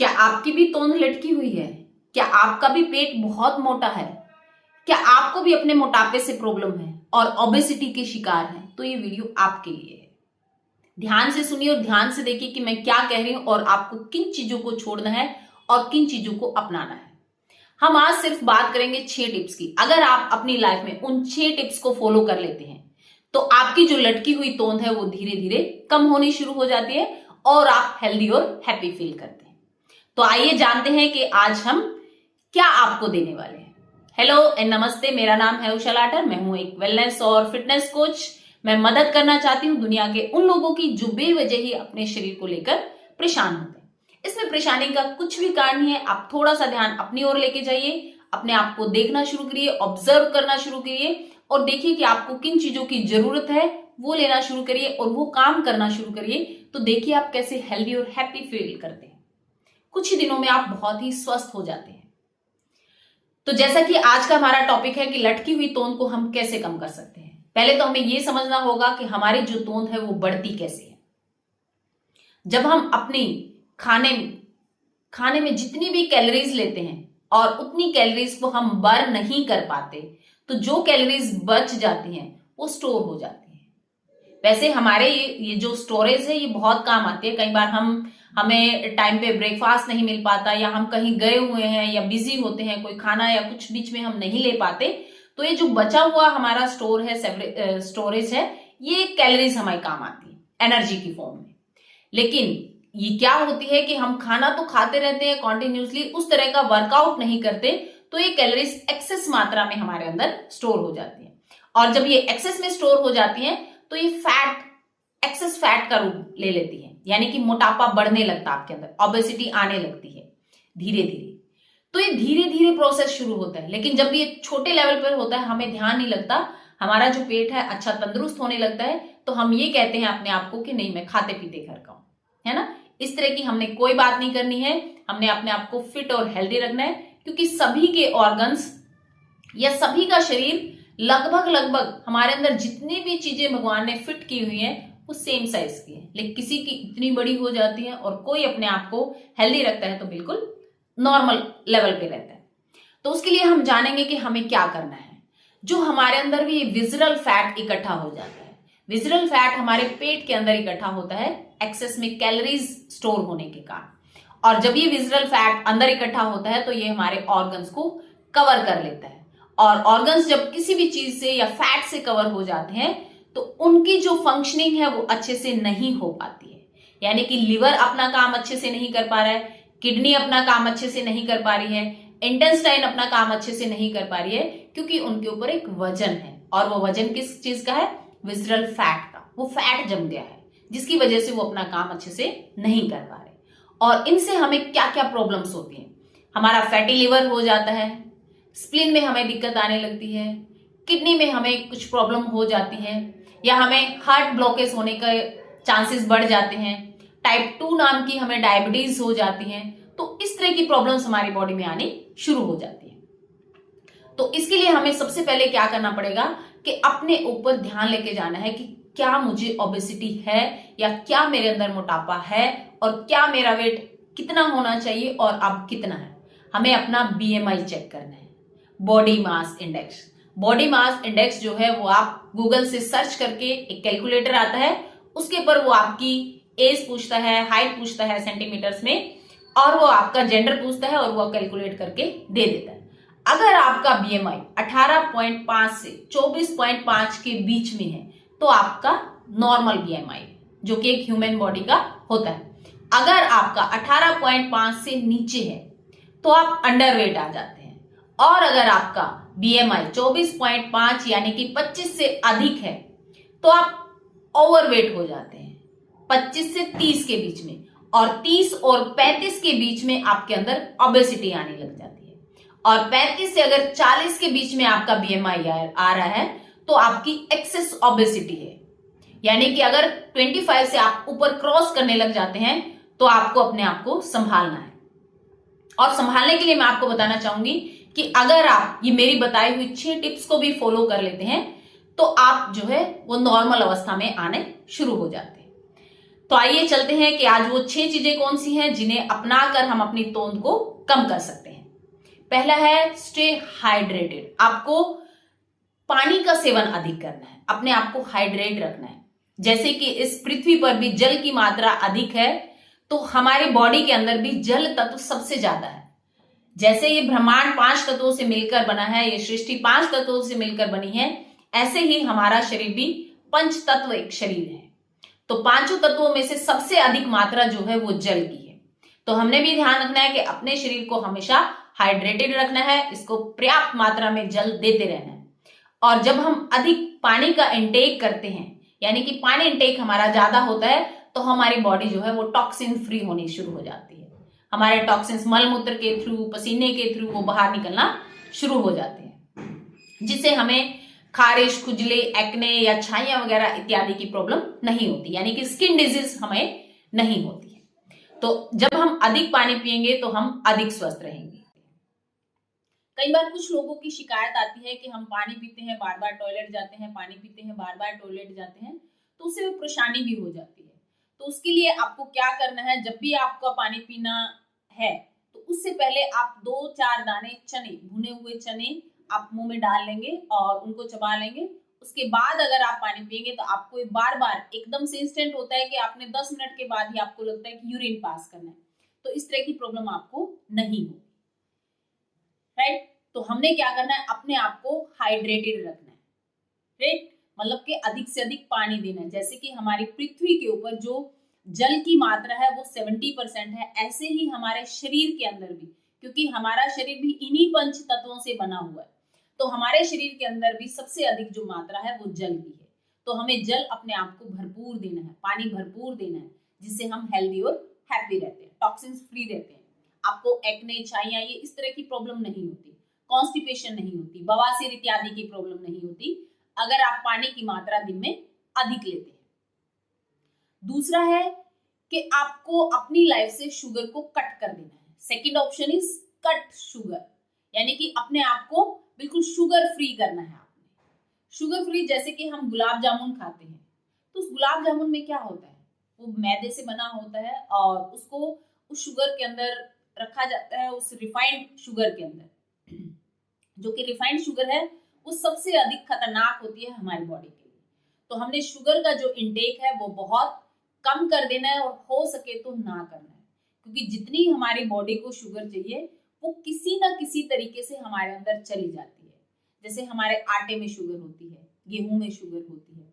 क्या आपकी भी तोंद लटकी हुई है? क्या आपका भी पेट बहुत मोटा है? क्या आपको भी अपने मोटापे से प्रॉब्लम है और ओबेसिटी के शिकार हैं? तो ये वीडियो आपके लिए है। ध्यान से सुनिए और ध्यान से देखिए कि मैं क्या कह रही हूं और आपको किन चीजों को छोड़ना है और किन चीजों को अपनाना है। हम आज सिर्फ बात करेंगे 6 टिप्स की। अगर आप अपनी लाइफ में उन 6 टिप्स को फॉलो कर लेते हैं तो आपकी जो लटकी हुई तोंद है वो धीरे धीरे कम होनी शुरू हो जाती है और आप हेल्दी और हैप्पी फील करते हैं। तो आइए जानते हैं कि आज हम क्या आपको देने वाले हैं। हेलो एंड नमस्ते, मेरा नाम है उषा लाटर। मैं हूं एक वेलनेस और फिटनेस कोच। मैं मदद करना चाहती हूं दुनिया के उन लोगों की जो बेवजह ही अपने शरीर को लेकर परेशान होते हैं। इसमें परेशानी का कुछ भी कारण नहीं है। आप थोड़ा सा ध्यान अपनी ओर लेके जाइए, अपने आप को देखना शुरू करिए, ऑब्जर्व करना शुरू करिए और देखिए कि आपको किन चीजों की जरूरत है वो लेना शुरू करिए और वो काम करना शुरू करिए। तो देखिए आप कैसे हेल्दी और हैप्पी फील करते हैं। कुछ ही दिनों में आप बहुत ही स्वस्थ हो जाते हैं। तो जैसा कि आज का हमारा टॉपिक है कि लटकी हुई तोंद को हम कैसे कम कर सकते हैं। पहले तो हमें यह समझना होगा कि हमारी जो तोंद है वो बढ़ती कैसे है। जब हम अपनी खाने में जितनी भी कैलोरीज लेते हैं और उतनी कैलोरीज को हम बर्न नहीं कर पाते तो जो कैलोरीज बच जाती हैं वो स्टोर हो जाती हैं। वैसे हमारे ये जो स्टोरेज है ये बहुत काम आती है। कई बार हमें टाइम पे ब्रेकफास्ट नहीं मिल पाता या हम कहीं गए हुए हैं या बिजी होते हैं, कोई खाना या कुछ बीच में हम नहीं ले पाते, तो ये जो बचा हुआ हमारा स्टोरेज है ये कैलोरीज हमारे काम आती है एनर्जी की फॉर्म में। लेकिन ये क्या होती है कि हम खाना तो खाते रहते हैं कॉन्टिन्यूसली, उस तरह का वर्कआउट नहीं करते तो ये कैलोरीज एक्सेस मात्रा में हमारे अंदर स्टोर हो जाती है। और जब ये एक्सेस में स्टोर हो जाती है तो ये एक्सेस फैट का रूप ले लेती है, यानी कि मोटापा बढ़ने लगता है आपके अंदर, ओबेसिटी आने लगती है धीरे धीरे। तो ये धीरे धीरे प्रोसेस शुरू होता है। लेकिन जब ये छोटे लेवल पर होता है हमें ध्यान नहीं लगता, हमारा जो पेट है अच्छा तंदुरुस्त होने लगता है तो हम ये कहते हैं अपने आप को कि नहीं मैं खाते पीते घर का हूं, है ना। इस तरह की हमने कोई बात नहीं करनी है। हमने अपने आप को फिट और हेल्दी रखना है क्योंकि सभी के ऑर्गन्स या सभी का शरीर लगभग हमारे अंदर जितनी भी चीजें भगवान ने फिट की हुई है वो सेम साइज की है। लेकिन किसी की इतनी बड़ी हो जाती है और कोई अपने आप को हेल्दी रखता है तो बिल्कुल नॉर्मल लेवल पे रहता है। तो उसके लिए हम जानेंगे कि हमें क्या करना है। जो हमारे अंदर भी विजरल फैट इकट्ठा हो जाता है, विजरल फैट हमारे पेट के अंदर इकट्ठा होता है एक्सेस में कैलोरीज स्टोर होने के कारण। और जब ये विजरल फैट अंदर इकट्ठा होता है तो ये हमारे ऑर्गन्स को कवर कर लेता है। और ऑर्गन्स जब किसी भी चीज से या फैट से कवर हो जाते हैं तो उनकी जो फंक्शनिंग है वो अच्छे से नहीं हो पाती है। यानी कि लिवर अपना काम अच्छे से नहीं कर पा रहा है, किडनी अपना काम अच्छे से नहीं कर पा रही है, इंटेस्टाइन अपना काम अच्छे से नहीं कर पा रही है क्योंकि उनके ऊपर एक वजन है। और वो वजन किस चीज का है? विजरल फैट का। वो फैट जम गया है जिसकी वजह से वो अपना काम अच्छे से नहीं कर पा रहे। और इनसे हमें क्या क्या प्रॉब्लम्स होती हैं? हमारा फैटी लिवर हो जाता है, स्प्लीन में हमें दिक्कत आने लगती है, किडनी में हमें कुछ प्रॉब्लम हो जाती है या हमें हार्ट ब्लॉकेज होने के चांसेस बढ़ जाते हैं, टाइप 2 नाम की हमें डायबिटीज हो जाती है। तो इस तरह की प्रॉब्लम्स हमारी बॉडी में आनी शुरू हो जाती है। तो इसके लिए हमें सबसे पहले क्या करना पड़ेगा कि अपने ऊपर ध्यान लेके जाना है कि क्या मुझे ओबेसिटी है या क्या मेरे अंदर मोटापा है और क्या मेरा वेट कितना होना चाहिए और अब कितना है। हमें अपना BMI चेक करना है, body mass index. Body mass index जो है वो आप गूगल से सर्च करके एक कैलकुलेटर आता है, उसके ऊपर वो आपकी एज पूछता है, हाइट पूछता है सेंटीमीटर्स में और वो आपका जेंडर पूछता है और वो कैलकुलेट करके दे देता है। अगर आपका BMI 18.5 से 24.5 के बीच में है तो आपका नॉर्मल BMI जो कि एक ह्यूमन बॉडी का होता है। अगर आपका 18.5 से नीचे है तो आप अंडरवेट आ जाते हैं। और अगर आपका BMI 24.5 यानी कि 25 से अधिक है तो आप ओवरवेट हो जाते हैं। 25 से 30 के बीच में और 30 और 35 के बीच में आपके अंदर ओबेसिटी आने लग जाती है। और 35 से अगर 40 के बीच में आपका BMI आ रहा है तो आपकी एक्सेस ओबेसिटी है। यानी कि अगर 25 से आप ऊपर क्रॉस करने लग जाते हैं तो आपको अपने आप को संभालना है। और संभालने के लिए मैं आपको बताना चाहूंगी कि अगर आप ये मेरी बताई हुई 6 टिप्स को भी फॉलो कर लेते हैं तो आप जो है वो नॉर्मल अवस्था में आने शुरू हो जाते हैं। तो आइए चलते हैं कि आज वो 6 चीजें कौन सी हैं जिन्हें अपनाकर हम अपनी तोंद को कम कर सकते हैं। पहला है स्टे हाइड्रेटेड। आपको पानी का सेवन अधिक करना है, अपने आप को हाइड्रेट रखना है। जैसे कि इस पृथ्वी पर भी जल की मात्रा अधिक है, तो हमारी बॉडी के अंदर भी जल तत्व सबसे ज्यादा है। जैसे ये ब्रह्मांड 5 तत्वों से मिलकर बना है, ये सृष्टि 5 तत्वों से मिलकर बनी है, ऐसे ही हमारा शरीर भी पंच तत्व एक शरीर है। तो पांचों तत्वों में से सबसे अधिक मात्रा जो है वो जल की है। तो हमने भी ध्यान रखना है कि अपने शरीर को हमेशा हाइड्रेटेड रखना है, इसको पर्याप्त मात्रा में जल देते रहना है। और जब हम अधिक पानी का इंटेक करते हैं, यानी कि पानी इंटेक हमारा ज्यादा होता है, तो हमारी बॉडी जो है वो टॉक्सिन फ्री होनी शुरू हो जाती है। हमारे टॉक्सिन्स मल मूत्र के थ्रू, पसीने के थ्रू वो बाहर निकलना शुरू हो जाते हैं, जिससे हमें खारिश, खुजली, एक्ने या छाइयां वगैरह इत्यादि की प्रॉब्लम नहीं होती, यानी कि स्किन डिजीज हमें नहीं होती है। तो जब हम अधिक पानी पिएंगे तो हम अधिक स्वस्थ रहेंगे। कई बार कुछ लोगों की शिकायत आती है कि हम पानी पीते हैं, बार बार टॉयलेट जाते हैं, पानी पीते हैं, बार बार टॉयलेट जाते हैं, तो उससे परेशानी भी हो जाती है। तो उसके लिए आपको क्या करना है, जब भी आपका पानी पीना है तो उससे पहले आप 2-4 दाने चने, भुने हुए चने आप मुंह में डाल लेंगे और उनको चबा लेंगे। उसके बाद अगर आप पानी पिएंगे तो आपको बार बार एकदम से इंस्टेंट होता है कि आपने 10 मिनट के बाद ही आपको लगता है कि यूरिन पास करना है, तो इस तरह की प्रॉब्लम आपको नहीं हो, राइट। तो हमने क्या करना है, अपने आप को हाइड्रेटेड रखना है, राइट। मतलब कि अधिक से अधिक पानी देना है। जैसे कि हमारी पृथ्वी के ऊपर जो जल की मात्रा है वो 70% है, ऐसे ही हमारे शरीर के अंदर भी, क्योंकि हमारा शरीर भी इन्हीं पंच तत्वों से बना हुआ है, तो हमारे शरीर के अंदर भी सबसे अधिक जो मात्रा है वो जल की है। तो हमें जल अपने आप को भरपूर देना है, पानी भरपूर देना है, जिससे हम हेल्दी और हैप्पी रहते हैं, टॉक्सिन्स फ्री रहते हैं। आपको एक्ने, छाइयां, ये इस तरह की प्रॉब्लम नहीं होती, कॉन्स्टिपेशन नहीं होती, बवासीर इत्यादि की प्रॉब्लम नहीं होती, अगर आप पानी की मात्रा दिन में अधिक लेते हैं। दूसरा है कि आपको अपनी लाइफ से शुगर को कट कर देना है। Second option is cut sugar, यानी कि अपने आप को बिल्कुल शुगर फ्री करना है आपने। शुगर फ्री, जैसे कि हम गुलाब जामुन खाते हैं, तो उस गुलाब जामुन में क्या होता है, वो मैदे से बना होता है और उसको उस शुगर के अंदर रखा जाता है, उस रिफाइंड शुगर के अंदर। जो कि रिफाइंड शुगर है वो सबसे अधिक खतरनाक होती है हमारी बॉडी के लिए। तो हमने शुगर का जो इंटेक है वो बहुत कम कर देना है और हो सके तो ना करना है, क्योंकि जितनी हमारी बॉडी को शुगर चाहिए वो किसी ना किसी तरीके से हमारे अंदर चली जाती है। जैसे हमारे आटे में शुगर होती है, गेहूं में शुगर होती है,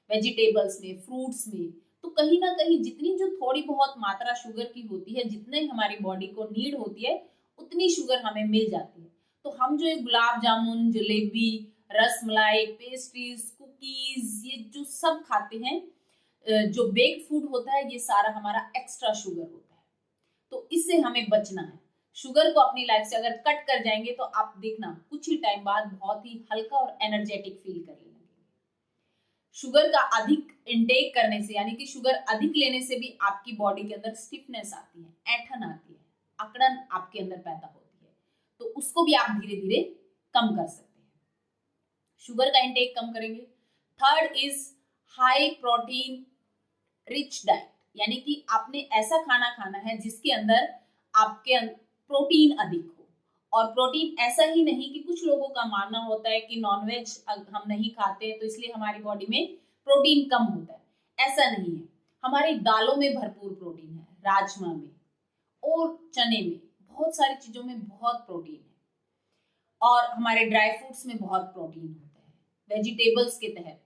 वेजिटेबल्स में, फ्रूट्स में, तो कहीं ना कहीं जितनी जो थोड़ी बहुत मात्रा शुगर की होती है, जितने हमारी बॉडी को नीड होती है उतनी शुगर हमें मिल जाती है। तो हम जो ये गुलाब जामुन, जलेबी, रसमलाई, पेस्ट्रीज, कुकीज, ये जो सब खाते हैं, जो बेक्ड फूड होता है, ये सारा हमारा एक्स्ट्रा शुगर होता है। तो इससे हमें बचना है। शुगर को अपनी लाइफ से अगर कट कर जाएंगे तो आप देखना कुछ ही टाइम बाद बहुत ही हल्का और एनर्जेटिक फील करने लगेंगे। शुगर का अधिक इंटेक करने से, यानी कि शुगर अधिक लेने से भी आपकी बॉडी के अंदर स्टिफनेस आती है, ऐंठन आती है, अकड़न आपके अंदर पैदा होती है, तो उसको भी आप धीरे धीरे कम कर सकते हैं। शुगर का इंटेक कम करेंगे। Third is high protein rich diet, यानी कि आपने ऐसा खाना खाना है जिसके अंदर आपके प्रोटीन अधिक हो। और प्रोटीन ऐसा ही नहीं कि कुछ लोगों का मानना होता है कि नॉनवेज हम नहीं खाते तो इसलिए हमारी बॉडी में प्रोटीन कम होता है, ऐसा नहीं है। हमारी दालों में भरपूर प्रोटीन है, राजमा में और चने में, बहुत सारी चीजों में बहुत प्रोटीन है। और हमारे ड्राई फ्रूट्स में बहुत प्रोटीन होता है। वेजिटेबल्स के तहत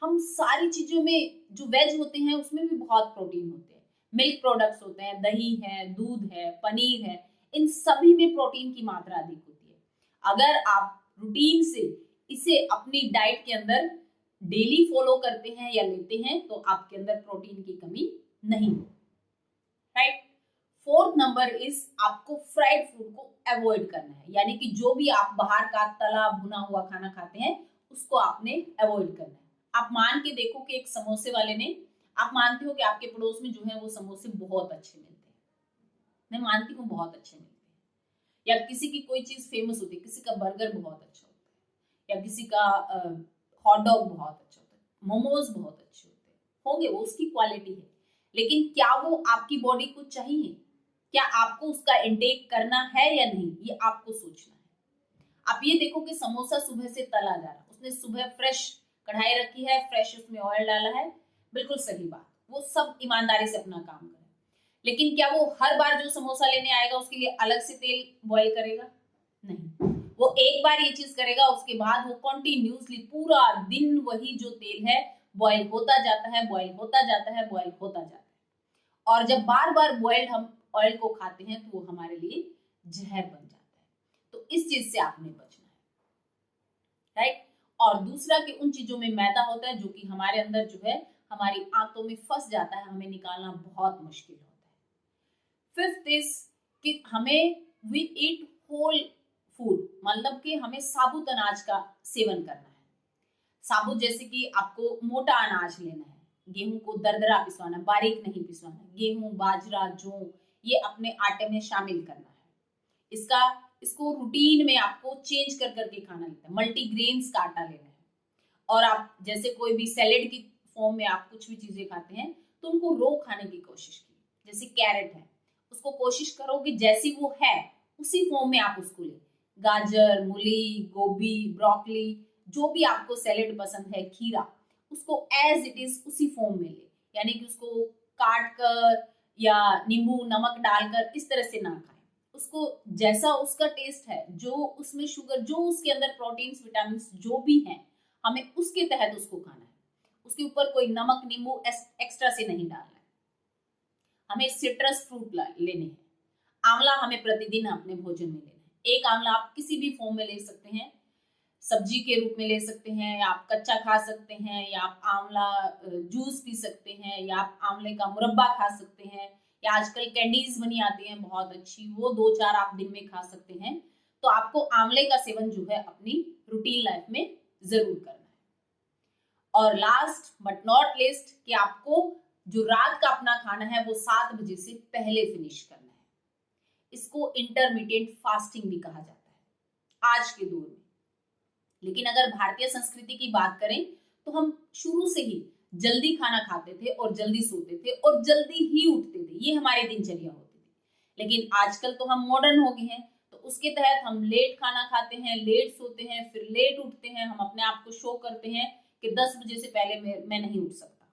हम सारी चीजों में, जो वेज होते हैं उसमें भी बहुत प्रोटीन होते हैं। मिल्क प्रोडक्ट्स होते हैं, दही है, दूध है, पनीर है, इन सभी में प्रोटीन की मात्रा अधिक होती है। अगर आप रूटीन से इसे अपनी डाइट के अंदर डेली फॉलो करते हैं या लेते हैं तो आपके अंदर प्रोटीन की कमी नहीं होती, राइट। फोर्थ नंबर इज आपको फ्राइड फूड को अवॉइड करना है, यानी कि जो भी आप बाहर का तला भुना हुआ खाना खाते हैं उसको आपने अवॉइड करना है। आप मान के देखो कि एक समोसे वाले ने, आप मानते हो कि आपके पड़ोस में जो है वो समोसे बहुत अच्छे मिलते हैं, मैं मानती हूँ बहुत अच्छे मिलते हैं, या किसी की कोई चीज फेमस होती है, किसी का बर्गर बहुत अच्छा होता है, या किसी का हॉट डॉग बहुत अच्छा होता है, मोमोज बहुत अच्छे होते हैं, होंगे, वो उसकी क्वालिटी है। लेकिन क्या वो आपकी बॉडी को चाहिए? क्या आपको उसका इंटेक करना है या नहीं, ये आपको सोचना है। आप ये देखो कि समोसा सुबह से तला जा रहा, उसने सुबह फ्रेश कढ़ाई रखी है, फ्रेश उसमें ऑयल डाला है, बिल्कुल सही बात, वो सब ईमानदारी से अपना काम करे। लेकिन क्या वो हर बार जो समोसा लेने आएगा उसके लिए अलग से तेल बॉयल करेगा? नहीं। वो एक बार ये चीज करेगा, उसके बाद वो कॉन्टिन्यूसली पूरा दिन वही जो तेल है बॉयल होता जाता है, बॉयल होता जाता है, बॉयल होता जाता है। और जब बार बार बॉइल्ड हम ऑयल को खाते हैं तो वो हमारे लिए जहर बन जाता है। तो इस चीज से आपने बचना है, राइट। और दूसरा कि उन चीजों में मैदा होता है जो कि हमारे अंदर जो है हमारी आंतों में फंस जाता है, हमें निकालना बहुत मुश्किल होता है। फिफ्थ इज कि हमें वी ईट होल फूड, मतलब कि हमें साबुत अनाज का सेवन करना है। साबुत जैसे कि आपको मोटा अनाज लेना है, गेहूं को दरदरा पिसवाना, बारीक नहीं पिसवाना, गेहूं बाजरा जौ ये अपने आटे में शामिल करना है। इसको रूटीन में आपको चेंज कर करके खाना लेता है। मल्टीग्रेन्स का आटा लेना है। और आप जैसे कोई भी सैलेड की फॉर्म में आप कुछ भी चीजें खाते हैं तो उनको रो खाने की कोशिश कीजिए। जैसे कैरेट है, उसको कोशिश करो कि जैसी वो है उसी फॉर्म में आप उसको ले। गाजर, मूली, गोभी, ब्रोकली, जो भी आपको सैलेड पसंद है, खीरा, उसको एज इट इज उसी फॉर्म में ले। यानी कि उसको काट कर या नींबू नमक डालकर इस तरह से ना खाएं। उसको जैसा उसका टेस्ट है, जो उसमें शुगर, जो उसके अंदर प्रोटीन्स विटामिन जो भी हैं, हमें उसके तहत उसको खाना है। उसके ऊपर कोई नमक नींबू एक्स्ट्रा से नहीं डालना है। हमें सिट्रस फ्रूट लेने हैं। आंवला हमें प्रतिदिन अपने भोजन में लेना है। एक आंवला आप किसी भी फॉर्म में ले सकते हैं, सब्जी के रूप में ले सकते हैं, या आप कच्चा खा सकते हैं, या आप आंवला जूस पी सकते हैं, या आप आंवले का मुरब्बा खा सकते हैं, या आजकल कैंडीज बनी आती हैं बहुत अच्छी, वो 2-4 आप दिन में खा सकते हैं। तो आपको आंवले का सेवन जो है अपनी रूटीन लाइफ में जरूर करना है। और लास्ट बट नॉट लिस्ट कि आपको जो रात का अपना खाना है वो 7 बजे से पहले फिनिश करना है। इसको इंटरमीडिएट फास्टिंग भी कहा जाता है आज के दौर में। लेकिन अगर भारतीय संस्कृति की बात करें तो हम शुरू से ही जल्दी खाना खाते थे और जल्दी सोते थे और जल्दी ही उठते थे, ये हमारी दिनचर्या होती थी। लेकिन आजकल तो हम मॉडर्न हो गए हैं, तो उसके तहत हम लेट खाना खाते हैं, लेट सोते हैं, फिर लेट उठते हैं। हम अपने आप को शो करते हैं कि 10 बजे से पहले मैं नहीं उठ सकता।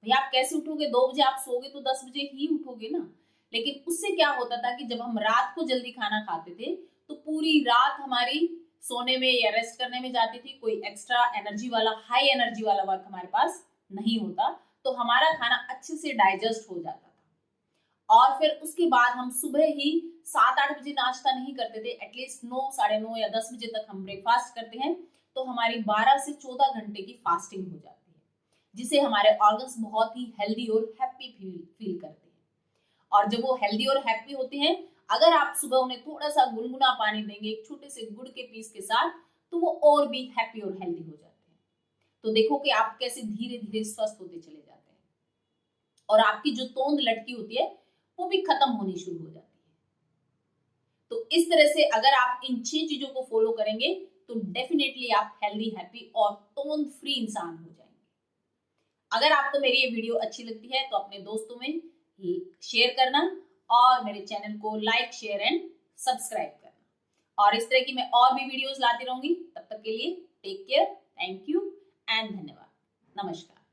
भैया आप कैसे उठोगे? 2 बजे आप सोगे तो 10 बजे ही उठोगे ना। लेकिन उससे क्या होता था कि जब हम रात को जल्दी खाना खाते थे तो पूरी रात हमारी सोने में या रेस्ट करने में जाती थी। कोई एक्स्ट्रा एनर्जी वाला, हाई एनर्जी वाला वर्क हमारे पास नहीं होता, तो हमारा खाना अच्छे से डाइजेस्ट हो जाता था। और फिर उसके बाद हम सुबह ही 7-8 बजे नाश्ता नहीं करते थे, एटलीस्ट 9, साढ़े 9 या 10 बजे तक हम ब्रेकफास्ट करते हैं। तो हमारी 12 से 14 घंटे की फास्टिंग हो जाती है, जिसे हमारे ऑर्गन्स बहुत ही हेल्दी और हैप्पी फील करते हैं। और जब वो हेल्दी और हैप्पी होते हैं, अगर आप सुबह उन्हें थोड़ा सा गुनगुना पानी देंगे एक छोटे से गुड़ के पीस के साथ, तो वो और भी हैप्पी और हेल्दी हो जाते हैं। तो देखो कि आप कैसे धीरे धीरे स्वस्थ होते चले जाते हैं और आपकी जो तोंद लटकी होती है वो भी खत्म होनी शुरू हो जाती है। तो इस तरह से अगर आप इन 6 चीजों को फॉलो करेंगे तो डेफिनेटली आप हेल्दी, हैप्पी और तोंद फ्री इंसान हो जाएंगे। अगर आपको मेरी ये वीडियो अच्छी लगती है तो अपने दोस्तों में शेयर करना और मेरे चैनल को लाइक, शेयर एंड सब्सक्राइब करना। और इस तरह की मैं और भी वीडियोस लाती रहूंगी। तब तक के लिए take care, thank you and धन्यवाद, नमस्कार।